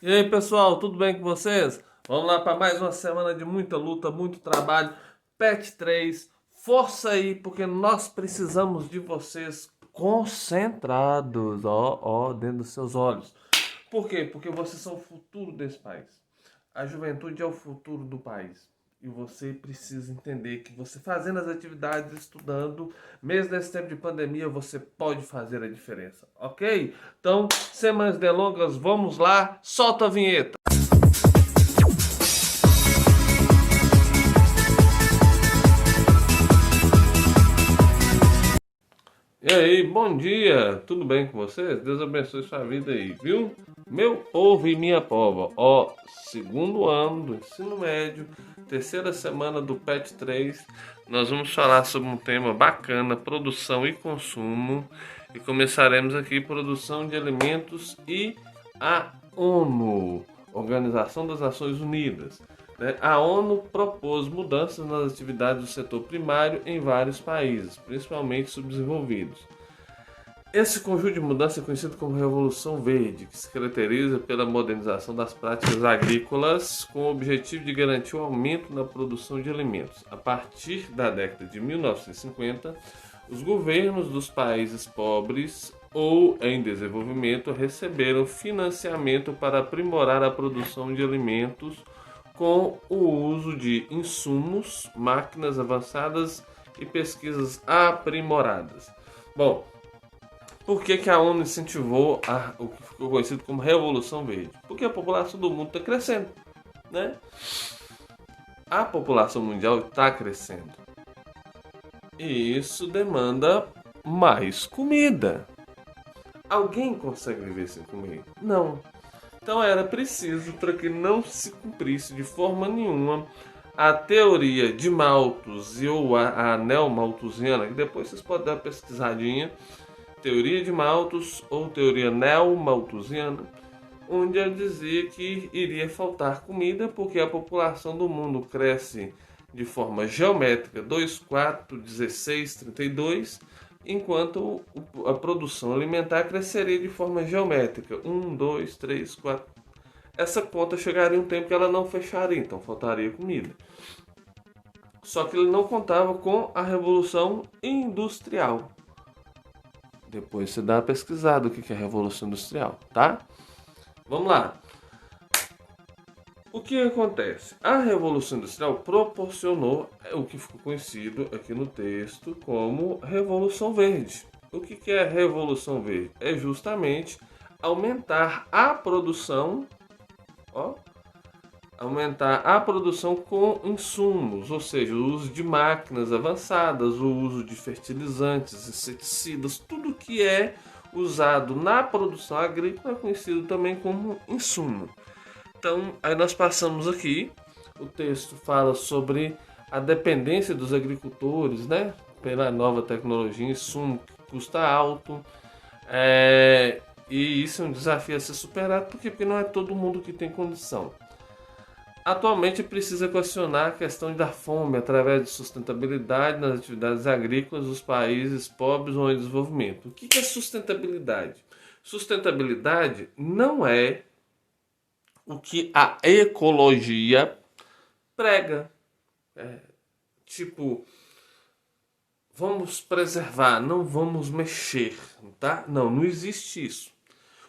E aí, pessoal, tudo bem com vocês? Vamos lá para mais uma semana de muita luta, muito trabalho. PET 3, força aí, porque nós precisamos de vocês concentrados, dentro dos seus olhos. Por quê? Porque vocês são o futuro desse país. A juventude é o futuro do país. E você precisa entender que você fazendo as atividades, estudando, mesmo nesse tempo de pandemia, você pode fazer a diferença, ok? Então, sem mais delongas, vamos lá, solta a vinheta. E aí, bom dia, tudo bem com vocês? Deus abençoe sua vida aí, viu? Meu povo e minha pova, segundo ano do ensino médio, terceira semana do PET 3, nós vamos falar sobre um tema bacana, produção e consumo, e começaremos aqui produção de alimentos e a ONU, Organização das Nações Unidas. Né? A ONU propôs mudanças nas atividades do setor primário em vários países, principalmente subdesenvolvidos. Esse conjunto de mudanças é conhecido como Revolução Verde, que se caracteriza pela modernização das práticas agrícolas com o objetivo de garantir o aumento na produção de alimentos. A partir da década de 1950, os governos dos países pobres ou em desenvolvimento receberam financiamento para aprimorar a produção de alimentos com o uso de insumos, máquinas avançadas e pesquisas aprimoradas. Bom, por que a ONU incentivou o que ficou conhecido como Revolução Verde? Porque a população do mundo está crescendo, né? A população mundial está crescendo. E isso demanda mais comida. Alguém consegue viver sem comer? Não. Então era preciso para que não se cumprisse de forma nenhuma a teoria de Malthus ou a anel malthusiana, que depois vocês podem dar uma pesquisadinha, teoria de Malthus ou teoria neo-malthusiana, onde ele dizia que iria faltar comida porque a população do mundo cresce de forma geométrica 2, 4, 16, 32, enquanto a produção alimentar cresceria de forma geométrica 1, 2, 3, 4. Essa conta chegaria um tempo que ela não fecharia, então faltaria comida. Só que ele não contava com a Revolução Industrial. Depois você dá uma pesquisada o que é a Revolução Industrial, tá? Vamos lá. O que acontece? A Revolução Industrial proporcionou o que ficou conhecido aqui no texto como Revolução Verde. O que é a Revolução Verde? É justamente aumentar a produção, aumentar a produção com insumos, ou seja, o uso de máquinas avançadas, o uso de fertilizantes, inseticidas, tudo que é usado na produção agrícola é conhecido também como insumo. Então, aí nós passamos aqui, o texto fala sobre a dependência dos agricultores, né, pela nova tecnologia, insumo que custa alto, e isso é um desafio a ser superado, porque não é todo mundo que tem condição. Atualmente precisa questionar a questão da fome através de sustentabilidade nas atividades agrícolas dos países pobres ou em desenvolvimento. O que é sustentabilidade? Sustentabilidade não é o que a ecologia prega. Tipo, vamos preservar, não vamos mexer, tá? Não existe isso.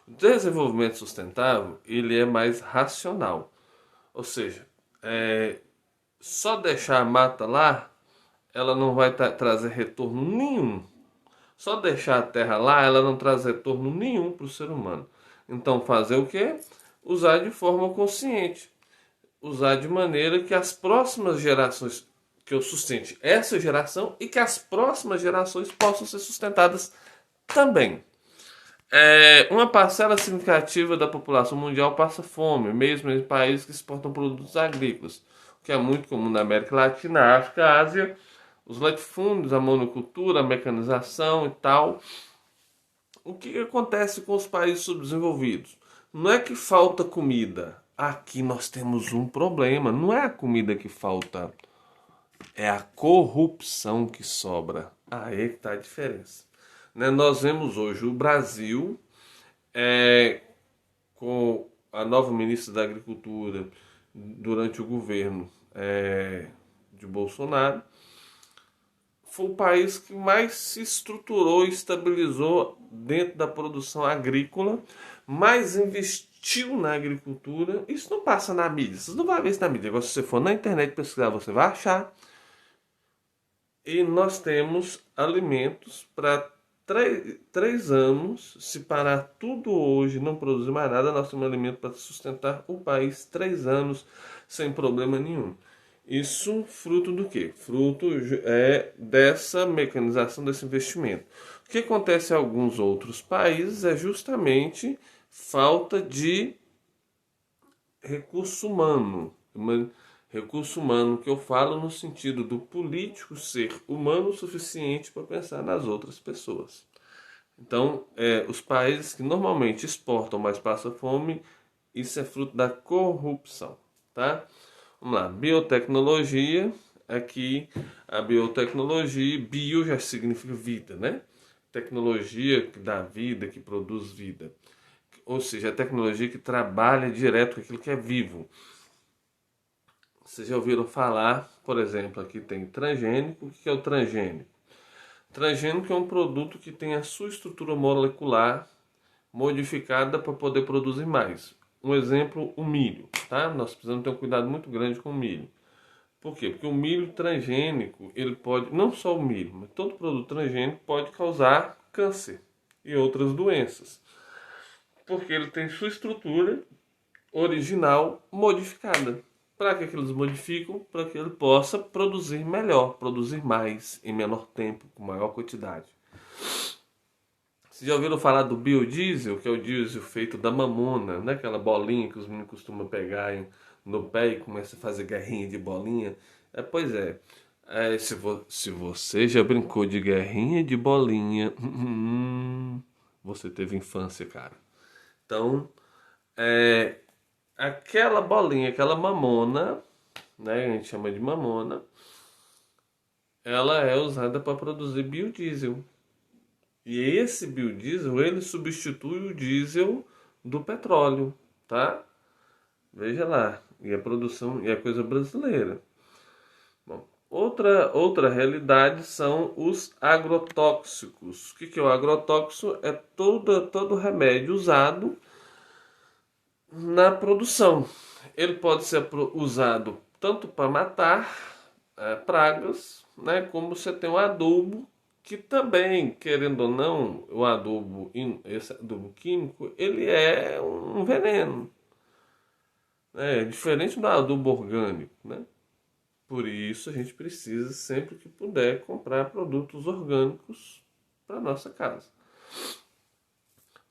O desenvolvimento sustentável, ele é mais racional. Ou seja, só deixar a mata lá, ela não vai trazer retorno nenhum. Só deixar a terra lá, ela não traz retorno nenhum para o ser humano. Então, fazer o quê? Usar de forma consciente. Usar de maneira que as próximas gerações, que eu sustente essa geração e que as próximas gerações possam ser sustentadas também. Uma parcela significativa da população mundial passa fome, mesmo em países que exportam produtos agrícolas, o que é muito comum na América Latina, África, Ásia, os latifúndios, a monocultura, a mecanização e tal. O que acontece com os países subdesenvolvidos? Não é que falta comida. Aqui nós temos um problema. Não é a comida que falta, é a corrupção que sobra. Aí que está a diferença. Né? Nós vemos hoje o Brasil com a nova ministra da Agricultura durante o governo de Bolsonaro, foi o país que mais se estruturou e estabilizou dentro da produção agrícola, mais investiu na agricultura. Isso não passa na mídia, vocês não vão ver isso na mídia. Agora, se você for na internet pesquisar, você vai achar. E nós temos alimentos para 3 anos. Se parar tudo hoje, não produzir mais nada, nós temos alimento para sustentar o país 3 anos sem problema nenhum. Isso fruto do quê? Fruto dessa mecanização, desse investimento. O que acontece em alguns outros países é justamente falta de recurso humano. Recurso humano que eu falo no sentido do político ser humano o suficiente para pensar nas outras pessoas. Então, os países que normalmente exportam, mas passam fome, isso é fruto da corrupção, tá? Vamos lá, biotecnologia. Aqui, a biotecnologia, bio já significa vida, né? Tecnologia que dá vida, que produz vida. Ou seja, a tecnologia que trabalha direto com aquilo que é vivo. Vocês já ouviram falar, por exemplo, aqui tem transgênico. O que é o transgênico? Transgênico é um produto que tem a sua estrutura molecular modificada para poder produzir mais. Um exemplo, o milho, tá? Nós precisamos ter um cuidado muito grande com o milho. Por quê? Porque o milho transgênico, ele pode, não só o milho, mas todo produto transgênico pode causar câncer e outras doenças. Porque ele tem sua estrutura original modificada. Para que eles modificam? Para que ele possa produzir melhor, produzir mais, em menor tempo, com maior quantidade. Vocês já ouviram falar do biodiesel, que é o diesel feito da mamona, né? Aquela bolinha que os meninos costumam pegar no pé e começam a fazer guerrinha de bolinha? Pois é. Se você já brincou de guerrinha de bolinha, você teve infância, cara. Então, aquela bolinha, aquela mamona, né? A gente chama de mamona, ela é usada para produzir biodiesel. E esse biodiesel, ele substitui o diesel do petróleo, tá? Veja lá, e a produção, e a coisa brasileira. Bom, outra realidade são os agrotóxicos. O que é o agrotóxico? É todo remédio usado na produção. Ele pode ser usado tanto para matar pragas, né, como você tem o adubo, que também, querendo ou não, esse adubo químico, ele é um veneno. É diferente do adubo orgânico, né? Por isso a gente precisa, sempre que puder, comprar produtos orgânicos para nossa casa.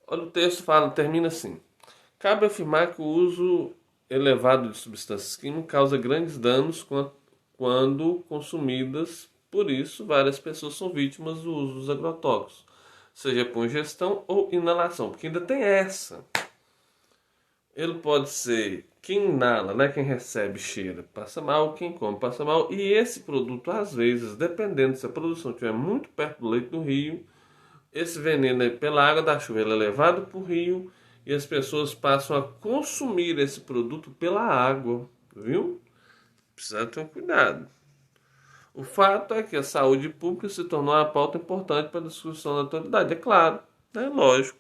Olha, o texto termina assim. Cabe afirmar que o uso elevado de substâncias químicas causa grandes danos quando consumidas. Por isso, várias pessoas são vítimas do uso dos agrotóxicos, seja por ingestão ou inalação, porque ainda tem essa. Ele pode ser quem inala, né? Quem recebe cheira, passa mal, quem come passa mal. E esse produto, às vezes, dependendo se a produção estiver muito perto do leito do rio, esse veneno pela água da chuva ele é levado para o rio e as pessoas passam a consumir esse produto pela água, viu? Precisa ter um cuidado. O fato é que a saúde pública se tornou uma pauta importante para a discussão da atualidade. É claro, é lógico.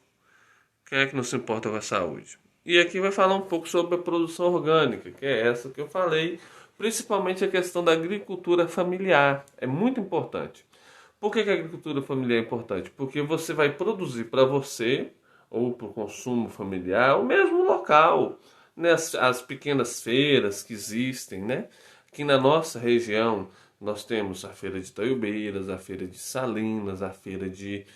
Quem é que não se importa com a saúde? E aqui vai falar um pouco sobre a produção orgânica, que é essa que eu falei, principalmente a questão da agricultura familiar. É muito importante. Por que a agricultura familiar é importante? Porque você vai produzir para você, ou para o consumo familiar, ou mesmo local, né? As pequenas feiras que existem, né? Aqui na nossa região, nós temos a feira de Taiobeiras, a feira de Salinas, a feira de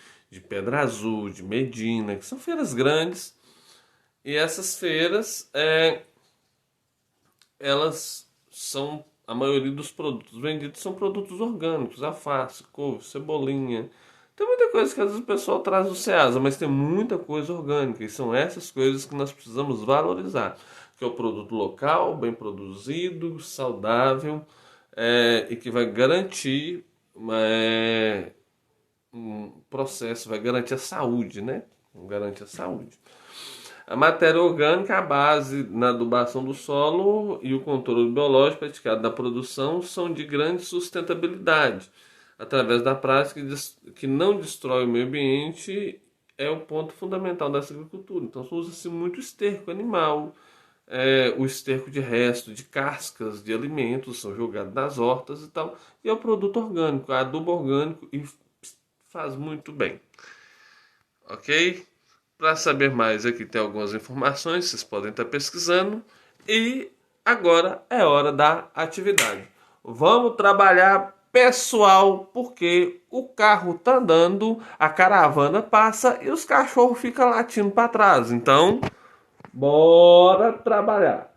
Pedra Azul, de Medina, que são feiras grandes. E essas feiras, elas são, a maioria dos produtos vendidos são produtos orgânicos, alface, couve, cebolinha. Tem muita coisa que às vezes o pessoal traz do Ceasa, mas tem muita coisa orgânica. E são essas coisas que nós precisamos valorizar. Que é o produto local, bem produzido, saudável, e que vai garantir um processo, vai garantir a saúde, né? Garante a saúde. A matéria orgânica, a base na adubação do solo e o controle biológico praticado na produção são de grande sustentabilidade. Através da prática que não destrói o meio ambiente, é o ponto fundamental dessa agricultura. Então, usa-se muito esterco animal, o esterco de resto de cascas de alimentos são jogados nas hortas e tal, e é o produto orgânico, adubo orgânico e faz muito bem. Ok? Para saber mais, aqui tem algumas informações, vocês podem estar pesquisando. E agora é hora da atividade. Vamos trabalhar, pessoal, porque o carro tá andando, a caravana passa e os cachorros ficam latindo para trás. Então, bora trabalhar.